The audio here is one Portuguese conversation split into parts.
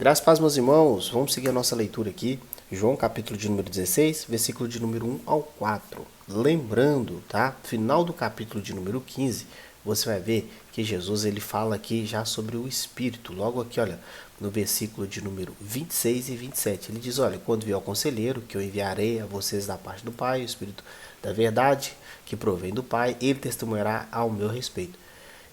Graças a Deus, meus irmãos, vamos seguir a nossa leitura aqui. João, capítulo de número 16, versículo de número 1 ao 4. Lembrando, tá? Final do capítulo de número 15, você vai ver que Jesus ele fala aqui já sobre o Espírito. Logo aqui, olha, no versículo de número 26 e 27. Ele diz, olha, quando vier o conselheiro, que eu enviarei a vocês da parte do Pai, o Espírito da verdade, que provém do Pai, ele testemunhará ao meu respeito.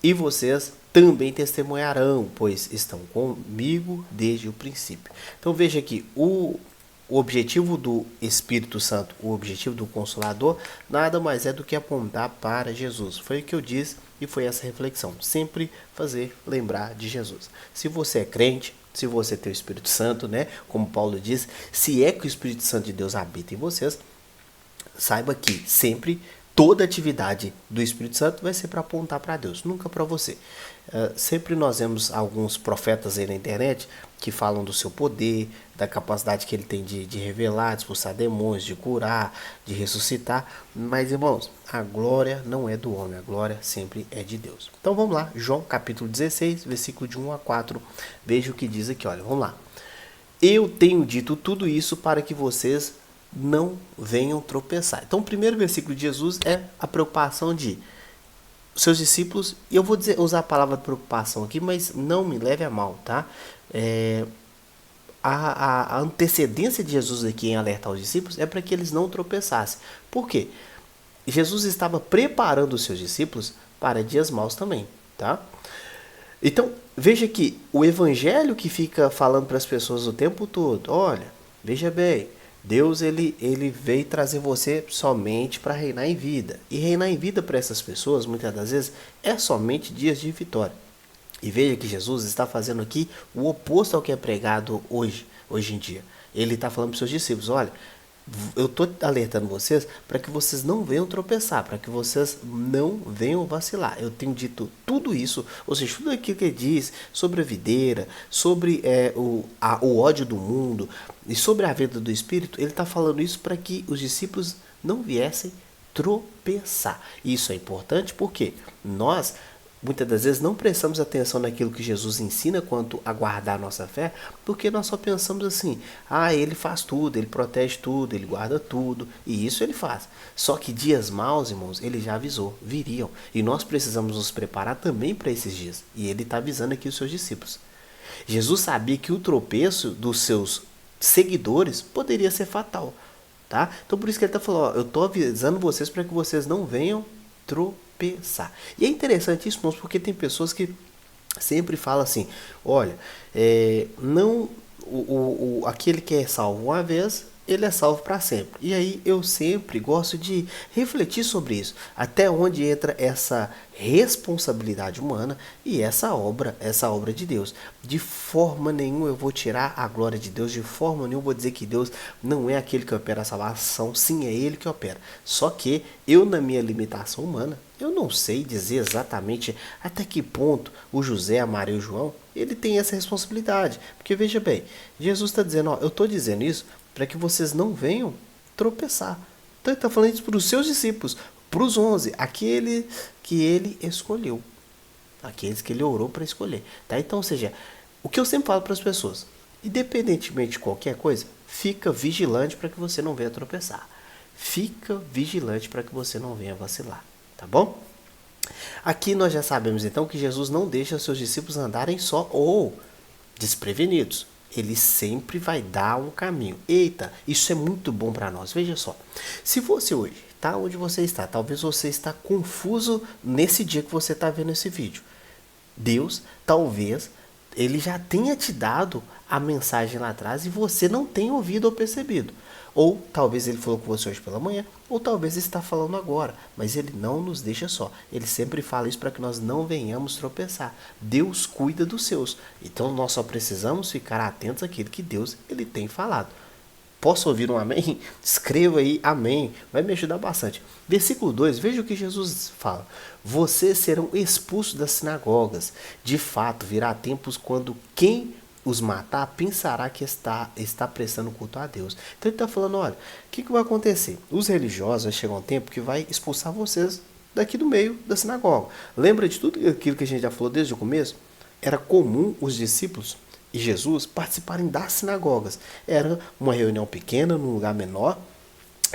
E vocês também testemunharão, pois estão comigo desde o princípio. Então veja que o objetivo do Espírito Santo, o objetivo do Consolador, nada mais é do que apontar para Jesus. Foi o que eu disse e foi essa reflexão. Sempre fazer lembrar de Jesus. Se você é crente, se você tem o Espírito Santo, né? Como Paulo diz, se é que o Espírito Santo de Deus habita em vocês, saiba que sempre toda atividade do Espírito Santo vai ser para apontar para Deus, nunca para você. Sempre nós vemos alguns profetas aí na internet que falam do seu poder, da capacidade que ele tem de revelar, de expulsar demônios, de curar, de ressuscitar. Mas, irmãos, a glória não é do homem, a glória sempre é de Deus. Então vamos lá, João capítulo 16, versículo de 1 a 4. Veja o que diz aqui, olha, vamos lá. Eu tenho dito tudo isso para que vocês não venham tropeçar. Então, o primeiro versículo de Jesus é a preocupação de seus discípulos, e eu vou usar a palavra preocupação aqui, mas não me leve a mal, tá? A antecedência de Jesus aqui em alertar os discípulos é para que eles não tropeçassem. Por quê? Jesus estava preparando os seus discípulos para dias maus também, tá? Então, veja que o evangelho que fica falando para as pessoas o tempo todo, olha, veja bem, Deus ele veio trazer você somente para reinar em vida. E reinar em vida para essas pessoas, muitas das vezes, é somente dias de vitória. E veja que Jesus está fazendo aqui o oposto ao que é pregado hoje em dia. Ele está falando para os seus discípulos, olha, eu estou alertando vocês para que vocês não venham tropeçar, para que vocês não venham vacilar. Eu tenho dito tudo isso, ou seja, tudo aquilo que ele diz sobre a videira, sobre o ódio do mundo e sobre a vida do Espírito, ele está falando isso para que os discípulos não viessem tropeçar. Isso é importante porque nós muitas das vezes não prestamos atenção naquilo que Jesus ensina quanto a guardar a nossa fé, porque nós só pensamos assim, ele faz tudo, ele protege tudo, ele guarda tudo, e isso ele faz. Só que dias maus, irmãos, ele já avisou, viriam, e nós precisamos nos preparar também para esses dias, e ele está avisando aqui os seus discípulos. Jesus sabia que o tropeço dos seus seguidores poderia ser fatal, tá? Então por isso que ele está falando, eu estou avisando vocês para que vocês não venham tropeçar. E é interessante isso, irmãos, porque tem pessoas que sempre falam assim, olha, não aquele que é salvo uma vez, ele é salvo para sempre. E aí eu sempre gosto de refletir sobre isso, até onde entra essa responsabilidade humana e essa obra de Deus. De forma nenhuma eu vou tirar a glória de Deus, de forma nenhuma eu vou dizer que Deus não é aquele que opera a salvação, sim, é Ele que opera. Só que eu, na minha limitação humana, eu não sei dizer exatamente até que ponto o José, a Maria e o João, ele tem essa responsabilidade. Porque veja bem, Jesus está dizendo, eu estou dizendo isso para que vocês não venham tropeçar. Então ele está falando isso para os seus discípulos, para os 11, aquele que ele escolheu, aqueles que ele orou para escolher. Tá? Então, ou seja, o que eu sempre falo para as pessoas, independentemente de qualquer coisa, fica vigilante para que você não venha tropeçar. Fica vigilante para que você não venha vacilar. Tá bom? Aqui nós já sabemos então que Jesus não deixa seus discípulos andarem só ou desprevenidos. Ele sempre vai dar um caminho. Eita, isso é muito bom para nós. Veja só, se você hoje está onde você está, talvez você está confuso nesse dia que você está vendo esse vídeo. Deus, talvez, ele já tenha te dado a mensagem lá atrás e você não tenha ouvido ou percebido. Ou talvez ele falou com você hoje pela manhã, ou talvez ele está falando agora, mas ele não nos deixa só. Ele sempre fala isso para que nós não venhamos tropeçar. Deus cuida dos seus, então nós só precisamos ficar atentos àquilo que Deus ele tem falado. Posso ouvir um amém? Escreva aí amém, vai me ajudar bastante. Versículo 2, veja o que Jesus fala. Vocês serão expulsos das sinagogas. De fato, virá tempos quando quem os matar pensará que está prestando culto a Deus. Então ele está falando, olha, o que vai acontecer? Os religiosos vai chegar um tempo que vai expulsar vocês daqui do meio da sinagoga. Lembra de tudo aquilo que a gente já falou desde o começo? Era comum os discípulos e Jesus participarem das sinagogas. Era uma reunião pequena, num lugar menor,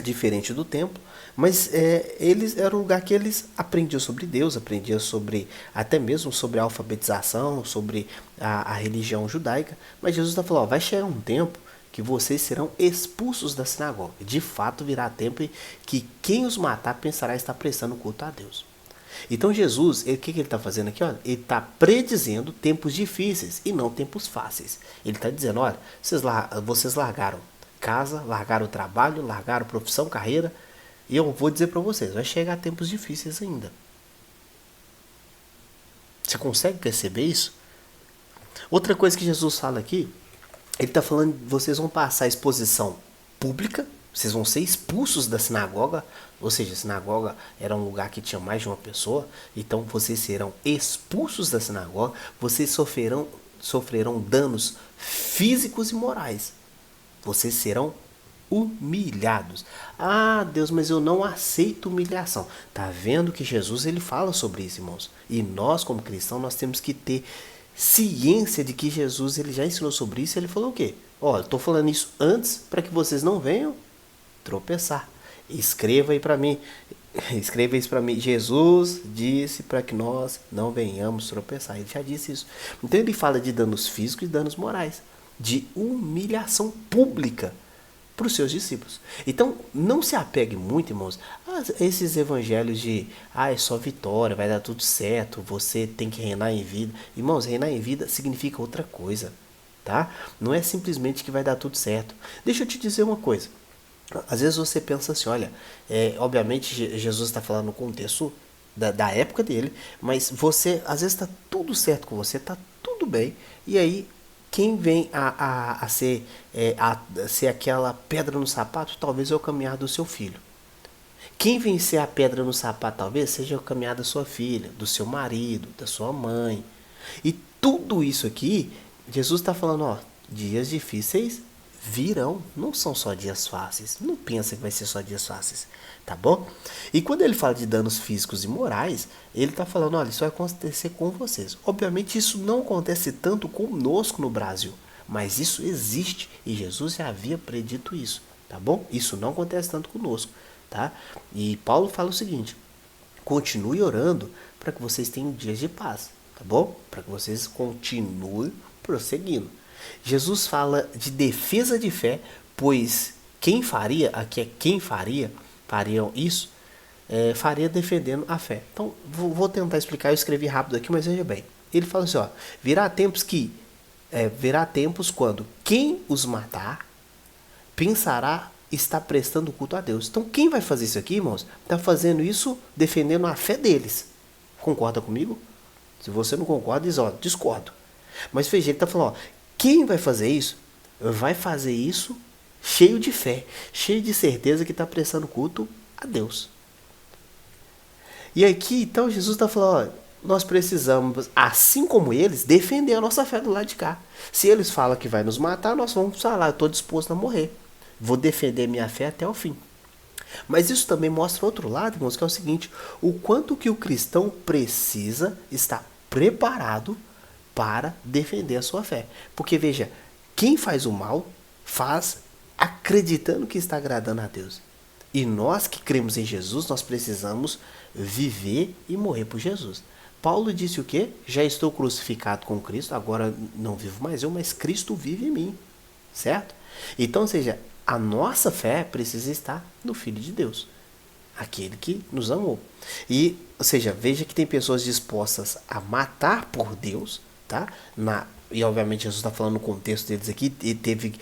diferente do templo, mas eles era um lugar que eles aprendiam sobre Deus, aprendiam sobre até mesmo sobre a alfabetização, sobre a religião judaica. Mas Jesus está falando, ó, vai chegar um tempo que vocês serão expulsos da sinagoga. De fato, virá tempo em que quem os matar pensará estar prestando culto a Deus. Então Jesus, o que ele está fazendo aqui? Olha, ele está predizendo tempos difíceis e não tempos fáceis. Ele está dizendo, olha, vocês largaram casa, largaram o trabalho, largaram profissão, carreira, e eu vou dizer para vocês, vai chegar tempos difíceis ainda. Você consegue perceber isso? Outra coisa que Jesus fala aqui, ele está falando, vocês vão passar a exposição pública, vocês vão ser expulsos da sinagoga, ou seja, a sinagoga era um lugar que tinha mais de uma pessoa, então vocês serão expulsos da sinagoga, vocês sofrerão danos físicos e morais. Vocês serão humilhados. Ah, Deus, mas eu não aceito humilhação. Tá vendo que Jesus ele fala sobre isso, irmãos? E nós, como cristãos, nós temos que ter ciência de que Jesus ele já ensinou sobre isso. Ele falou o quê? Ó, eu tô falando isso antes para que vocês não venham tropeçar. Escreva aí para mim. Escreva isso para mim. Jesus disse para que nós não venhamos tropeçar. Ele já disse isso. Então ele fala de danos físicos e danos morais, de humilhação pública para os seus discípulos. Então, não se apegue muito, irmãos, a esses evangelhos de é só vitória, vai dar tudo certo, você tem que reinar em vida. Irmãos, reinar em vida significa outra coisa, tá? Não é simplesmente que vai dar tudo certo. Deixa eu te dizer uma coisa. Às vezes você pensa assim, olha, obviamente Jesus está falando no contexto da época dele, mas você, às vezes está tudo certo com você, está tudo bem, e aí quem vem a ser aquela pedra no sapato, talvez é o caminhar do seu filho. Quem vem ser a pedra no sapato, talvez seja o caminhar da sua filha, do seu marido, da sua mãe. E tudo isso aqui, Jesus está falando, ó, dias difíceis virão, não são só dias fáceis. Não pensa que vai ser só dias fáceis, tá bom? E quando ele fala de danos físicos e morais, ele está falando, olha, isso vai acontecer com vocês. Obviamente isso não acontece tanto conosco no Brasil, mas isso existe e Jesus já havia predito isso, tá bom? Isso não acontece tanto conosco, tá? E Paulo fala o seguinte, continue orando para que vocês tenham dias de paz, tá bom? Para que vocês continuem prosseguindo. Jesus fala de defesa de fé, pois quem faria, aqui é quem fariam isso, faria defendendo a fé. Então, vou tentar explicar, eu escrevi rápido aqui, mas veja bem. Ele fala assim, ó, virá tempos quando quem os matar pensará estar prestando culto a Deus. Então, quem vai fazer isso aqui, irmãos, está fazendo isso defendendo a fé deles. Concorda comigo? Se você não concorda, diz, ó, discordo. Mas veja, ele está falando, ó, quem vai fazer isso cheio de fé, cheio de certeza que está prestando culto a Deus. E aqui, então, Jesus está falando, ó, nós precisamos, assim como eles, defender a nossa fé do lado de cá. Se eles falam que vai nos matar, nós vamos falar, eu estou disposto a morrer. Vou defender minha fé até o fim. Mas isso também mostra outro lado, irmãos, que é o seguinte, o quanto que o cristão precisa estar preparado para defender a sua fé. Porque veja, quem faz o mal, faz acreditando que está agradando a Deus. E nós que cremos em Jesus, nós precisamos viver e morrer por Jesus. Paulo disse o quê? Já estou crucificado com Cristo, agora não vivo mais eu, mas Cristo vive em mim. Certo? Então, ou seja, a nossa fé precisa estar no Filho de Deus, aquele que nos amou. E, ou seja, veja que tem pessoas dispostas a matar por Deus, tá? E obviamente Jesus está falando no contexto deles aqui, e teve,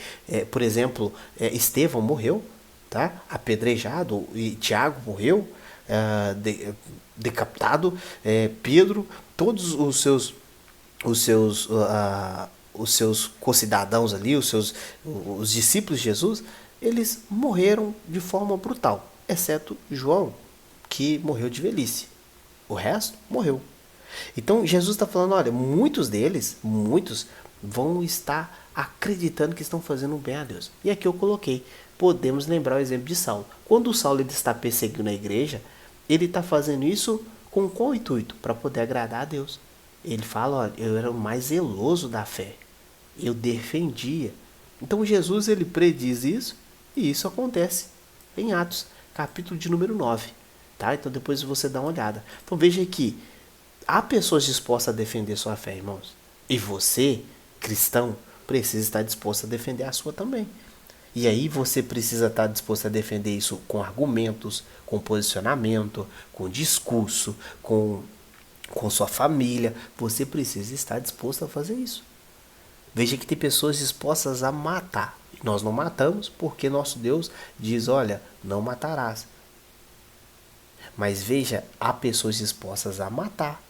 por exemplo, Estevão morreu, tá? Apedrejado, e Tiago morreu, decapitado, Pedro, todos os seus concidadãos ali, os discípulos de Jesus, eles morreram de forma brutal, exceto João, que morreu de velhice. O resto morreu. Então Jesus está falando, olha, muitos vão estar acreditando que estão fazendo bem a Deus. E aqui eu coloquei, podemos lembrar o exemplo de Saulo. Quando o Saulo ele está perseguindo a igreja, ele está fazendo isso com qual intuito? Para poder agradar a Deus. Ele fala, olha, eu era o mais zeloso da fé. eu defendia. Então Jesus ele prediz isso e isso acontece em Atos, capítulo de número 9. Tá? Então depois você dá uma olhada. Então veja que há pessoas dispostas a defender sua fé, irmãos. E você, cristão, precisa estar disposto a defender a sua também. E aí você precisa estar disposto a defender isso com argumentos, com posicionamento, com discurso, com sua família. Você precisa estar disposto a fazer isso. Veja que tem pessoas dispostas a matar. E nós não matamos porque nosso Deus diz, olha, não matarás. Mas veja, há pessoas dispostas a matar.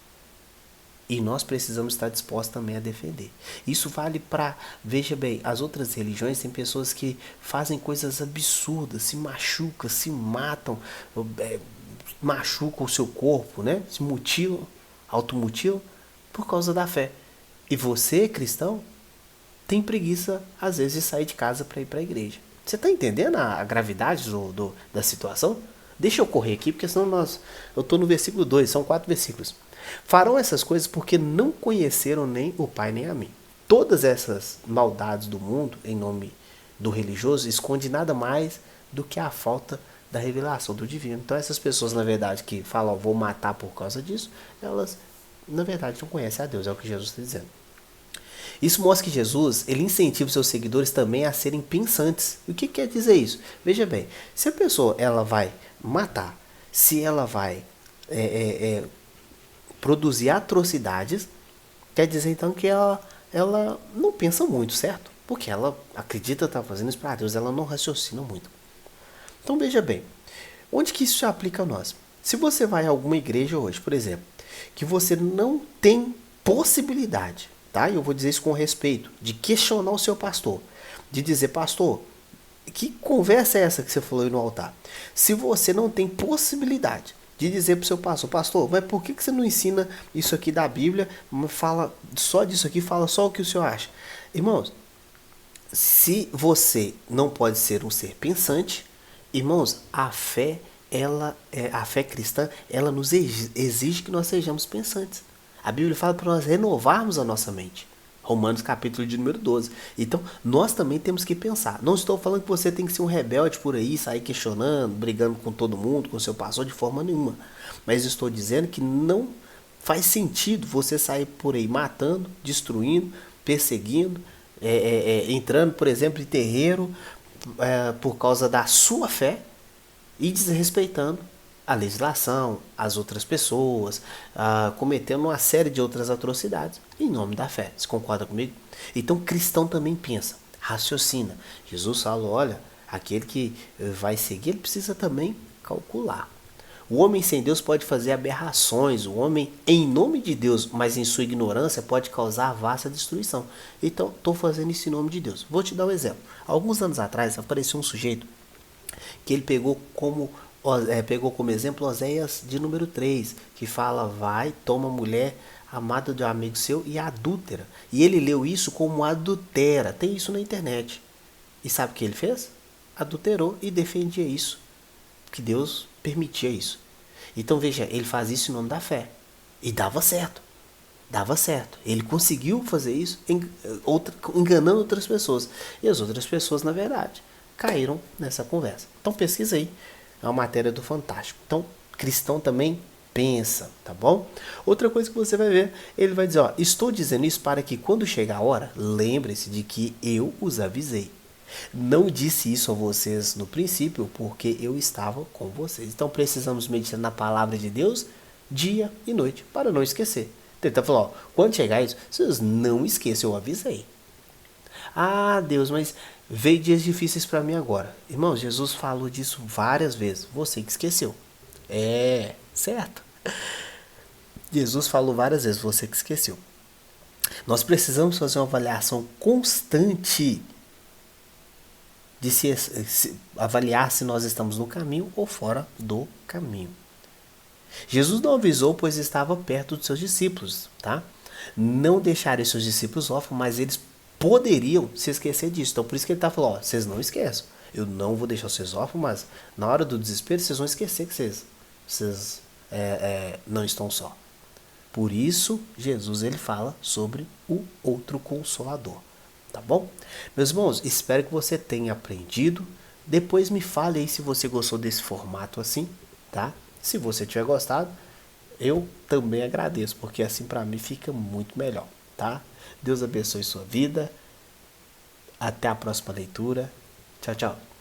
E nós precisamos estar dispostos também a defender. Isso vale para, veja bem, as outras religiões tem pessoas que fazem coisas absurdas, se machucam, se matam, machucam o seu corpo, né? Se mutilam, automutilam por causa da fé. E você, cristão, tem preguiça, às vezes, de sair de casa para ir para a igreja. Você está entendendo a gravidade da situação? Deixa eu correr aqui, porque senão eu estou no versículo 2, são 4 versículos. Farão essas coisas porque não conheceram nem o Pai nem a mim. Todas essas maldades do mundo, em nome do religioso, esconde nada mais do que a falta da revelação do divino. Então essas pessoas, na verdade, que falam, vou matar por causa disso, elas, na verdade, não conhecem a Deus, é o que Jesus está dizendo. Isso mostra que Jesus ele incentiva os seus seguidores também a serem pensantes. E o que quer dizer isso? Veja bem, se a pessoa ela vai matar, se ela vai produzir atrocidades, quer dizer então que ela não pensa muito, certo? Porque ela acredita estar fazendo isso para Deus, ela não raciocina muito. Então veja bem, onde que isso se aplica a nós? Se você vai a alguma igreja hoje, por exemplo, que você não tem possibilidade, tá? Eu vou dizer isso com respeito, de questionar o seu pastor, de dizer, pastor, que conversa é essa que você falou aí no altar? Se você não tem possibilidade de dizer para o seu pastor, pastor, mas por que você não ensina isso aqui da Bíblia, fala só disso aqui, fala só o que o senhor acha? Irmãos, se você não pode ser um ser pensante, irmãos, a fé cristã, ela nos exige que nós sejamos pensantes. A Bíblia fala para nós renovarmos a nossa mente. Romanos capítulo de número 12. Então, nós também temos que pensar. Não estou falando que você tem que ser um rebelde por aí, sair questionando, brigando com todo mundo, com seu pastor, de forma nenhuma. Mas estou dizendo que não faz sentido você sair por aí matando, destruindo, perseguindo, entrando, por exemplo, em terreiro por causa da sua fé e desrespeitando a legislação, as outras pessoas, cometendo uma série de outras atrocidades em nome da fé. Você concorda comigo? Então, cristão também pensa, raciocina. Jesus falou, olha, aquele que vai seguir, ele precisa também calcular. O homem sem Deus pode fazer aberrações, o homem em nome de Deus, mas em sua ignorância pode causar vasta destruição. Então, estou fazendo isso em nome de Deus. Vou te dar um exemplo. Alguns anos atrás, apareceu um sujeito que ele pegou como exemplo Oséias de número 3, que fala, vai, toma mulher amada de um amigo seu e adúltera. E ele leu isso como adultera. Tem isso na internet. E sabe o que ele fez? Adulterou e defendia isso. Que Deus permitia isso. Então veja, ele faz isso em nome da fé. E dava certo. Dava certo. Ele conseguiu fazer isso enganando outras pessoas. E as outras pessoas, na verdade, caíram nessa conversa. Então pesquisa aí. É uma matéria do Fantástico. Então, cristão também pensa, tá bom? Outra coisa que você vai ver, ele vai dizer, ó, estou dizendo isso para que quando chegar a hora, lembre-se de que eu os avisei. Não disse isso a vocês no princípio, porque eu estava com vocês. Então precisamos meditar na palavra de Deus dia e noite, para não esquecer. Então ele está falando, ó, quando chegar isso, vocês não esqueçam, eu avisei. Ah, Deus, mas veio dias difíceis para mim agora. Irmãos, Jesus falou disso várias vezes. Você que esqueceu. Certo. Jesus falou várias vezes, você que esqueceu. Nós precisamos fazer uma avaliação constante de se avaliar se nós estamos no caminho ou fora do caminho. Jesus não avisou, pois estava perto dos seus discípulos, tá? Não deixaram seus discípulos órfãos, mas eles poderiam se esquecer disso. Então por isso que ele está falando, ó, vocês não esqueçam. Eu não vou deixar vocês órfãos, mas na hora do desespero vocês vão esquecer que vocês não estão só. Por isso Jesus ele fala sobre o outro consolador. tá bom? Meus irmãos, espero que você tenha aprendido. Depois me fale aí se você gostou desse formato assim, tá? Se você tiver gostado, eu também agradeço, porque assim para mim fica muito melhor, tá? Deus abençoe sua vida. Até a próxima leitura. Tchau, tchau.